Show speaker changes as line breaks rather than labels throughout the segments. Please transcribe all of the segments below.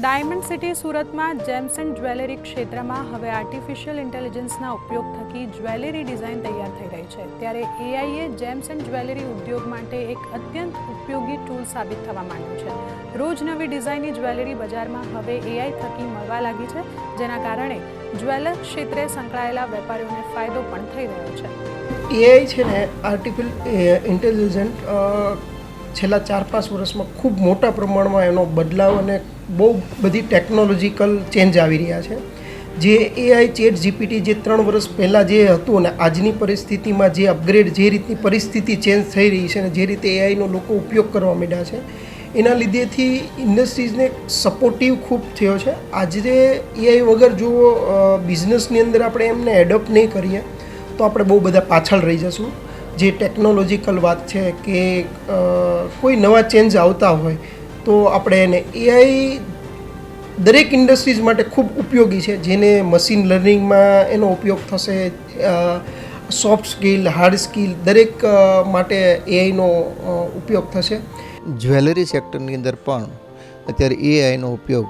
Diamond city સુરતમાં gems and jewellery ક્ષેત્રમાં હવે આર્ટિફિશિયલ ઇન્ટેલિજન્સના ઉપયોગ થકી જ્વેલરી ડિઝાઇન તૈયાર થઈ રહી છે, ત્યારે એઆઈએ જેમ્સ એન્ડ જ્વેલરી ઉદ્યોગ માટે એક અત્યંત ઉપયોગી ટૂલ સાબિત થવા માંડ્યું છે। રોજ નવી ડિઝાઇનની જ્વેલરી બજારમાં હવે એઆઈ થકી મળવા લાગી છે, જેના કારણે જ્વેલર ક્ષેત્રે સંકળાયેલા વેપારીઓને ફાયદો પણ થઈ રહ્યો છે।
એઆઈ છે ને આર્ટિફિશિયલ ઇન્ટેલિજન્ટ છેલ્લા 4-5 વર્ષમાં ખૂબ મોટા પ્રમાણમાં એનો બદલાવ અને બહુ બધી ટેકનોલોજીકલ ચેન્જ આવી રહ્યા છે। જે એઆઈ ચેટ જીપીટી જે 3 વર્ષ પહેલાં જે હતું અને આજની પરિસ્થિતિમાં જે અપગ્રેડ જે રીતની પરિસ્થિતિ ચેન્જ થઈ રહી છે અને જે રીતે એઆઈનો લોકો ઉપયોગ કરવા માંડ્યા છે, એના લીધેથી ઇન્ડસ્ટ્રીઝને સપોર્ટિવ ખૂબ થયો છે। આજે એઆઈ વગર જો બિઝનેસની અંદર આપણે એમને એડોપ્ટ નહીં કરીએ તો આપણે બહુ બધા પાછળ રહી જશું। જે ટેકનોલોજીકલ વાત છે કે કોઈ નવા ચેન્જ આવતા હોય તો આપણે એને એઆઈ દરેક ઇન્ડસ્ટ્રીઝ માટે ખૂબ ઉપયોગી છે, જેને મશીન લર્નિંગમાં એનો ઉપયોગ થશે, સોફ્ટ સ્કિલ, હાર્ડ સ્કિલ દરેક માટે એઆઈનો ઉપયોગ થશે।
જ્વેલરી સેક્ટરની અંદર પણ અત્યારે એઆઈનો ઉપયોગ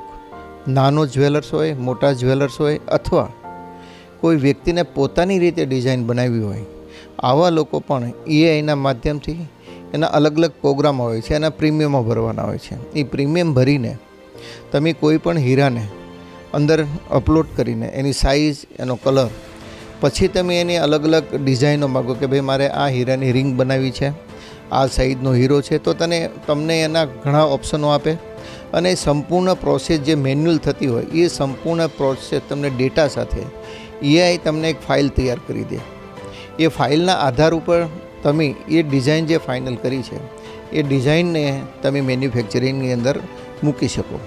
નાનો જ્વેલર્સ હોય, મોટા જ્વેલર્સ હોય અથવા કોઈ વ્યક્તિને પોતાની રીતે ડિઝાઇન બનાવવી હોય, આવા લોકો પણ એઆઈના માધ્યમથી એના અલગ અલગ પ્રોગ્રામ હોય છે, એના પ્રીમિયમો ભરવાના હોય છે। એ પ્રીમિયમ ભરીને તમે કોઈ પણ હીરાને અંદર અપલોડ કરીને એની સાઇઝ, એનો કલર, પછી તમે એની અલગ અલગ ડિઝાઇનો માગો કે ભાઈ મારે આ હીરાની રિંગ બનાવવી છે, આ સાઇઝનો હીરો છે, તો તમને એના ઘણા ઓપ્શનો આપે અને સંપૂર્ણ પ્રોસેસ જે મેન્યુઅલ થતી હોય એ સંપૂર્ણ પ્રોસેસ તમને ડેટા સાથે એઆઈ તમને એક ફાઇલ તૈયાર કરી દે। એ ફાઇલના આધાર ઉપર તમે એ ડિઝાઇન જે ફાઇનલ કરી છે એ ડિઝાઇનને તમે મેન્યુફેક્ચરિંગની અંદર મૂકી શકો।